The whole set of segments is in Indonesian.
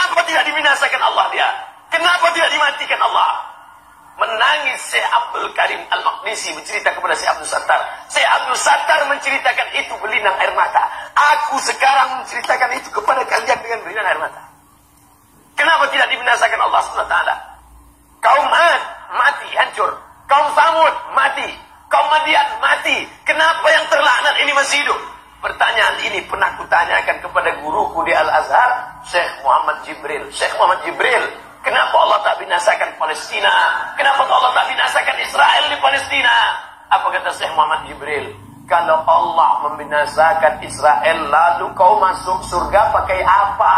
Kenapa tidak dibinasakan Allah dia? Kenapa tidak dimatikan Allah? Menangis Syekh Abdul Karim Al-Maqdisi bercerita kepada Syekh Abdul Sattar. Syekh Abdul Sattar menceritakan itu berlinang air mata. Aku sekarang menceritakan itu kepada kalian dengan berlinang air mata. Kenapa tidak dibinasakan Allah SWT? Kaum Ad mati, hancur. Kaum Samud mati. Kaum Madian mati. Kenapa yang terlaknat ini masih hidup? Pertanyaan ini pernah kutanyakan kepada guruku di Al-Azhar, Syekh Muhammad Jibril. Syekh Muhammad Jibril, kenapa Allah tak binasakan Palestina? Kenapa Allah tak binasakan Israel di Palestina? Apa kata Syekh Muhammad Jibril? Kalau Allah membinasakan Israel, lalu kau masuk surga pakai apa?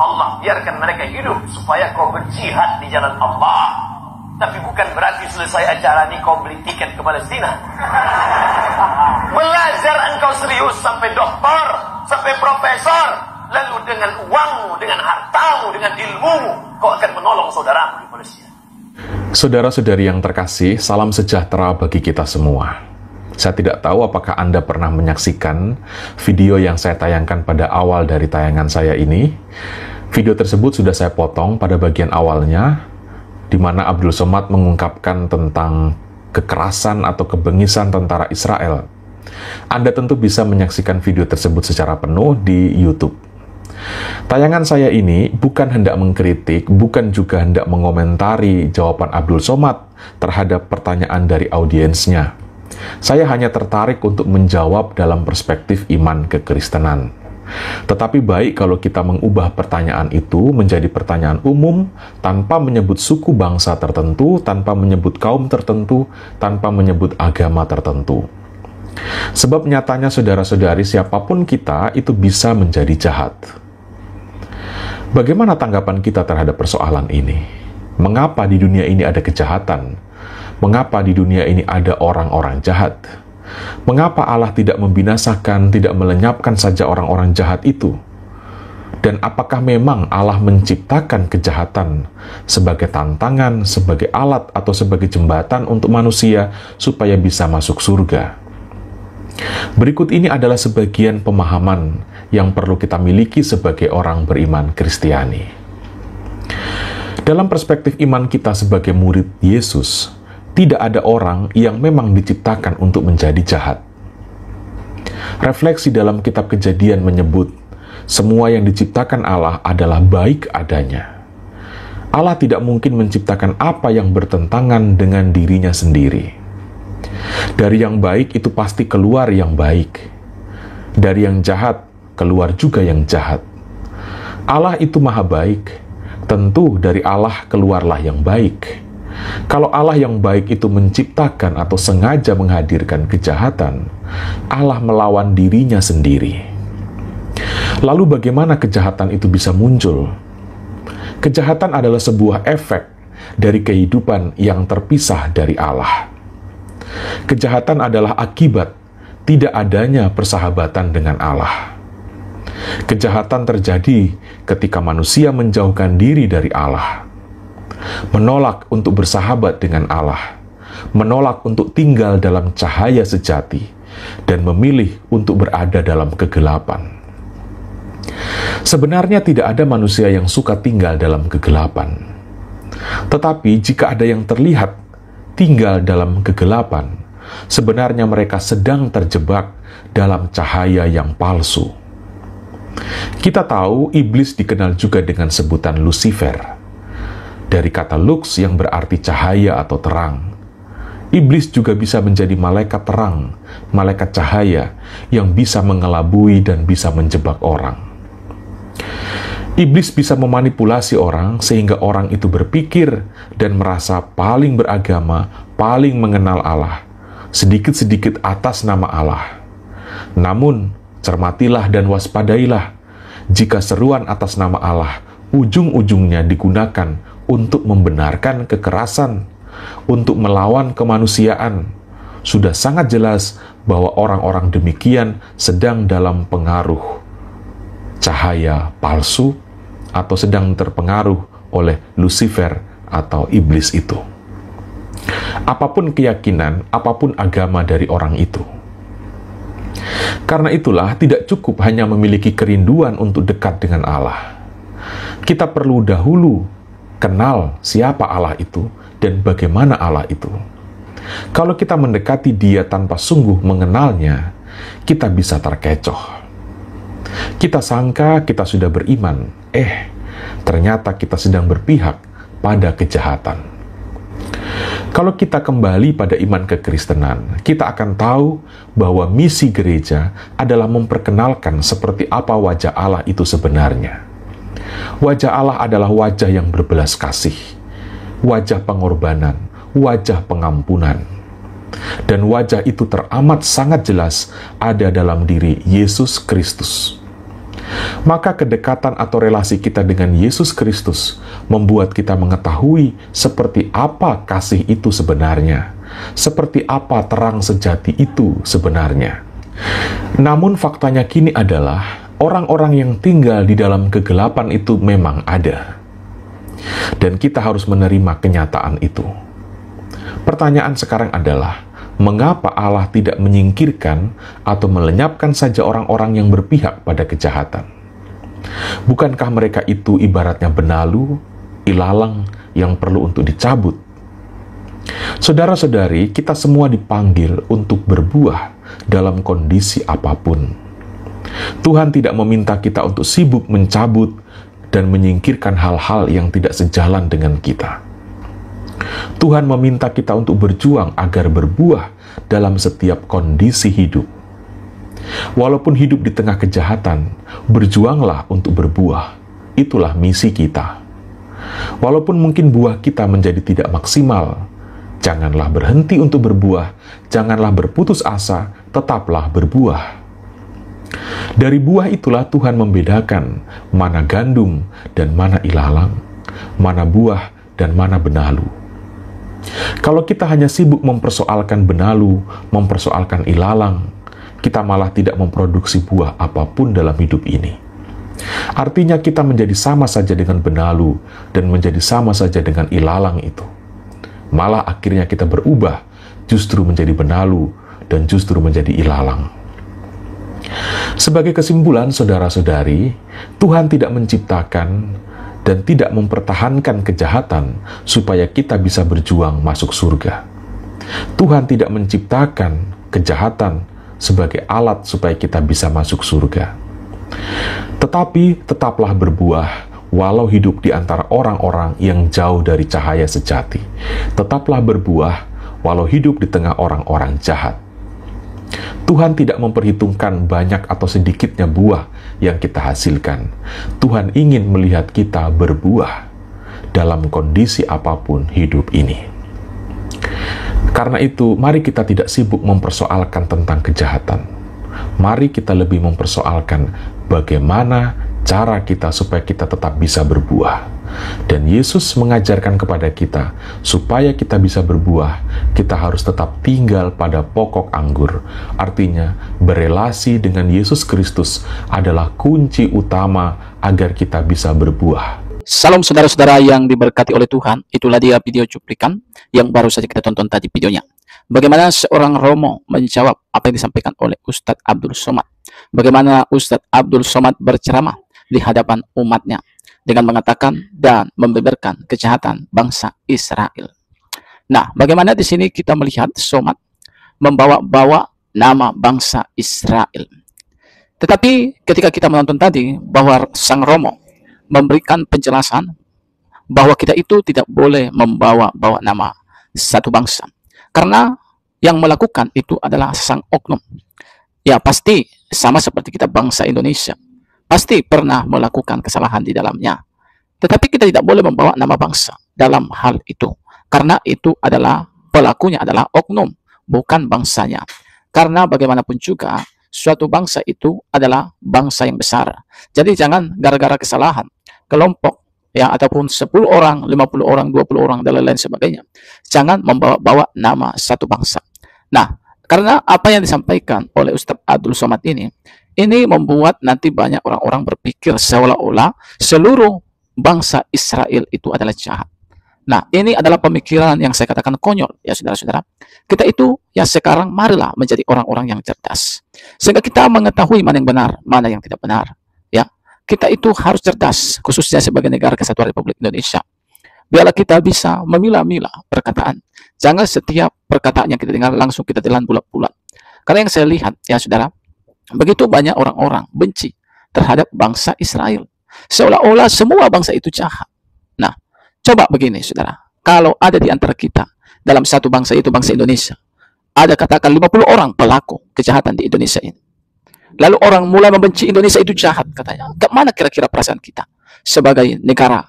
Allah biarkan mereka hidup supaya kau berjihad di jalan Allah. Tapi bukan berarti selesai acara ini kau beli tiket ke Palestina. Belajar engkau serius sampai doktor, sampai profesor. Lalu dengan uangmu, dengan hartamu, dengan ilmumu, kau akan menolong saudaramu di Palestina. Saudara-saudari yang terkasih, salam sejahtera bagi kita semua. Saya tidak tahu apakah Anda pernah menyaksikan video yang saya tayangkan pada awal dari tayangan saya ini. Video tersebut sudah saya potong pada bagian awalnya, di mana Abdul Somad mengungkapkan tentang kekerasan atau kebengisan tentara Israel. Anda tentu bisa menyaksikan video tersebut secara penuh di YouTube. Tayangan saya ini bukan hendak mengkritik, bukan juga hendak mengomentari jawaban Abdul Somad terhadap pertanyaan dari audiensnya. Saya hanya tertarik untuk menjawab dalam perspektif iman kekristenan. Tetapi baik kalau kita mengubah pertanyaan itu menjadi pertanyaan umum, tanpa menyebut suku bangsa tertentu, tanpa menyebut kaum tertentu, tanpa menyebut agama tertentu. Sebab nyatanya saudara-saudari, siapapun kita itu bisa menjadi jahat. Bagaimana tanggapan kita terhadap persoalan ini? Mengapa di dunia ini ada kejahatan? Mengapa di dunia ini ada orang-orang jahat? Mengapa Allah tidak membinasakan, tidak melenyapkan saja orang-orang jahat itu? Dan apakah memang Allah menciptakan kejahatan sebagai tantangan, sebagai alat, atau sebagai jembatan untuk manusia supaya bisa masuk surga? Berikut ini adalah sebagian pemahaman yang perlu kita miliki sebagai orang beriman Kristiani. Dalam perspektif iman kita sebagai murid Yesus, tidak ada orang yang memang diciptakan untuk menjadi jahat. Refleksi dalam kitab Kejadian menyebut, semua yang diciptakan Allah adalah baik adanya. Allah tidak mungkin menciptakan apa yang bertentangan dengan dirinya sendiri. Dari yang baik itu pasti keluar yang baik. Dari yang jahat, keluar juga yang jahat. Allah itu maha baik, tentu dari Allah keluarlah yang baik. Kalau Allah yang baik itu menciptakan atau sengaja menghadirkan kejahatan, Allah melawan dirinya sendiri. Lalu bagaimana kejahatan itu bisa muncul? Kejahatan adalah sebuah efek dari kehidupan yang terpisah dari Allah. Kejahatan adalah akibat tidak adanya persahabatan dengan Allah. Kejahatan terjadi ketika manusia menjauhkan diri dari Allah, menolak untuk bersahabat dengan Allah, menolak untuk tinggal dalam cahaya sejati, dan memilih untuk berada dalam kegelapan. Sebenarnya tidak ada manusia yang suka tinggal dalam kegelapan. Tetapi jika ada yang terlihat tinggal dalam kegelapan, sebenarnya mereka sedang terjebak dalam cahaya yang palsu. Kita tahu iblis dikenal juga dengan sebutan Lucifer, dari kata lux yang berarti cahaya atau terang. Iblis juga bisa menjadi malaikat terang, malaikat cahaya yang bisa mengelabui dan bisa menjebak orang. Iblis bisa memanipulasi orang sehingga orang itu berpikir dan merasa paling beragama, paling mengenal Allah, sedikit-sedikit atas nama Allah. Namun, cermatilah dan waspadailah jika seruan atas nama Allah ujung-ujungnya digunakan untuk membenarkan kekerasan, untuk melawan kemanusiaan. Sudah sangat jelas bahwa orang-orang demikian sedang dalam pengaruh cahaya palsu atau sedang terpengaruh oleh Lucifer atau iblis itu. Apapun keyakinan, apapun agama dari orang itu. Karena itulah tidak cukup hanya memiliki kerinduan untuk dekat dengan Allah. Kita perlu dahulu kenal siapa Allah itu dan bagaimana Allah itu. Kalau kita mendekati Dia tanpa sungguh mengenalnya, kita bisa terkecoh. Kita sangka kita sudah beriman, ternyata kita sedang berpihak pada kejahatan. Kalau kita kembali pada iman kekristenan, kita akan tahu bahwa misi gereja adalah memperkenalkan seperti apa wajah Allah itu sebenarnya. Wajah Allah adalah wajah yang berbelas kasih, wajah pengorbanan, wajah pengampunan. Dan wajah itu teramat sangat jelas ada dalam diri Yesus Kristus. Maka kedekatan atau relasi kita dengan Yesus Kristus membuat kita mengetahui seperti apa kasih itu sebenarnya, seperti apa terang sejati itu sebenarnya. Namun faktanya kini adalah orang-orang yang tinggal di dalam kegelapan itu memang ada. Dan kita harus menerima kenyataan itu. Pertanyaan sekarang adalah, mengapa Allah tidak menyingkirkan atau melenyapkan saja orang-orang yang berpihak pada kejahatan? Bukankah mereka itu ibaratnya benalu, ilalang yang perlu untuk dicabut? Saudara-saudari, kita semua dipanggil untuk berbuah dalam kondisi apapun. Tuhan tidak meminta kita untuk sibuk mencabut dan menyingkirkan hal-hal yang tidak sejalan dengan kita. Tuhan meminta kita untuk berjuang agar berbuah dalam setiap kondisi hidup. Walaupun hidup di tengah kejahatan, berjuanglah untuk berbuah. Itulah misi kita. Walaupun mungkin buah kita menjadi tidak maksimal, janganlah berhenti untuk berbuah, janganlah berputus asa, tetaplah berbuah. Dari buah itulah Tuhan membedakan mana gandum dan mana ilalang, mana buah dan mana benalu. Kalau kita hanya sibuk mempersoalkan benalu, mempersoalkan ilalang, kita malah tidak memproduksi buah apapun dalam hidup ini. Artinya kita menjadi sama saja dengan benalu dan menjadi sama saja dengan ilalang itu. Malah akhirnya kita berubah, justru menjadi benalu dan justru menjadi ilalang. Sebagai kesimpulan, saudara-saudari, Tuhan tidak menciptakan dan tidak mempertahankan kejahatan supaya kita bisa berjuang masuk surga. Tuhan tidak menciptakan kejahatan sebagai alat supaya kita bisa masuk surga. Tetapi tetaplah berbuah walau hidup di antara orang-orang yang jauh dari cahaya sejati. Tetaplah berbuah walau hidup di tengah orang-orang jahat. Tuhan tidak memperhitungkan banyak atau sedikitnya buah yang kita hasilkan. Tuhan ingin melihat kita berbuah dalam kondisi apapun hidup ini. Karena itu, mari kita tidak sibuk mempersoalkan tentang kejahatan. Mari kita lebih mempersoalkan bagaimana cara kita supaya kita tetap bisa berbuah. Dan Yesus mengajarkan kepada kita, supaya kita bisa berbuah, kita harus tetap tinggal pada pokok anggur. Artinya, berelasi dengan Yesus Kristus adalah kunci utama agar kita bisa berbuah. Salam saudara-saudara yang diberkati oleh Tuhan. Itulah dia video cuplikan yang baru saja kita tonton tadi videonya. Bagaimana seorang Romo menjawab apa yang disampaikan oleh Ustadz Abdul Somad. Bagaimana Ustadz Abdul Somad berceramah di hadapan umatnya dengan mengatakan dan membeberkan kejahatan bangsa Israel. Nah, bagaimana di sini kita melihat Somad membawa-bawa nama bangsa Israel. Tetapi ketika kita menonton tadi bahwa Sang Romo memberikan penjelasan bahwa kita itu tidak boleh membawa-bawa nama satu bangsa. Karena yang melakukan itu adalah sang oknum. Ya, pasti sama seperti kita bangsa Indonesia. Pasti pernah melakukan kesalahan di dalamnya. Tetapi kita tidak boleh membawa nama bangsa dalam hal itu. Karena itu adalah, pelakunya adalah oknum, bukan bangsanya. Karena bagaimanapun juga, suatu bangsa itu adalah bangsa yang besar. Jadi jangan gara-gara kesalahan, kelompok, ya, ataupun 10 orang, 50 orang, 20 orang, dan lain-lain sebagainya. Jangan membawa-bawa nama satu bangsa. Nah, karena apa yang disampaikan oleh Ustadz Abdul Somad ini membuat nanti banyak orang-orang berpikir seolah-olah seluruh bangsa Israel itu adalah jahat. Nah, ini adalah pemikiran yang saya katakan konyol, ya saudara-saudara. Kita itu, ya sekarang marilah menjadi orang-orang yang cerdas. Sehingga kita mengetahui mana yang benar, mana yang tidak benar. Ya, kita itu harus cerdas, khususnya sebagai negara kesatuan Republik Indonesia. Biarlah kita bisa memilah-milah perkataan. Jangan setiap perkataan yang kita dengar langsung kita telan bulat-bulat. Karena yang saya lihat, ya saudara, begitu banyak orang-orang benci terhadap bangsa Israel. Seolah-olah semua bangsa itu jahat. Nah, coba begini, saudara. Kalau ada di antara kita, dalam satu bangsa itu, bangsa Indonesia, ada katakan 50 orang pelaku kejahatan di Indonesia ini. Lalu orang mulai membenci Indonesia itu jahat, katanya. Mana kira-kira perasaan kita sebagai negara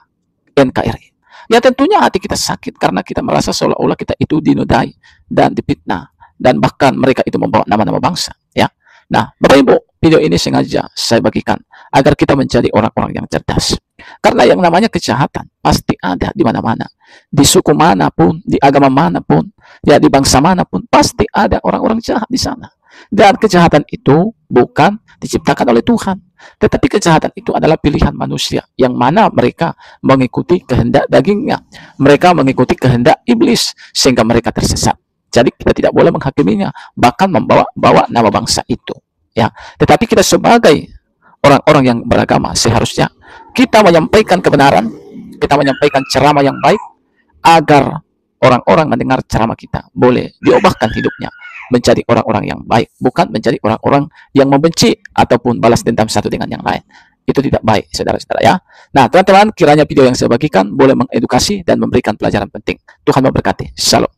NKRI? Ya tentunya hati kita sakit, karena kita merasa seolah-olah kita itu dinodai dan dipitnah. Dan bahkan mereka itu membawa nama-nama bangsa. Ya. Nah, Bapak Ibu, video ini sengaja saya bagikan agar kita menjadi orang-orang yang cerdas. Karena yang namanya kejahatan pasti ada di mana-mana. Di suku manapun, di agama manapun, ya di bangsa manapun, pasti ada orang-orang jahat di sana. Dan kejahatan itu bukan diciptakan oleh Tuhan. Tetapi kejahatan itu adalah pilihan manusia, yang mana mereka mengikuti kehendak dagingnya. Mereka mengikuti kehendak iblis, sehingga mereka tersesat. Jadi kita tidak boleh menghakiminya, bahkan membawa nama bangsa itu. Ya, tetapi kita sebagai orang-orang yang beragama seharusnya kita menyampaikan kebenaran, kita menyampaikan ceramah yang baik, agar orang-orang mendengar ceramah kita boleh diubahkan hidupnya menjadi orang-orang yang baik, bukan menjadi orang-orang yang membenci ataupun balas dendam satu dengan yang lain. Itu tidak baik, saudara-saudara ya. Nah, teman-teman, kiranya video yang saya bagikan boleh mengedukasi dan memberikan pelajaran penting. Tuhan memberkati. Shalom.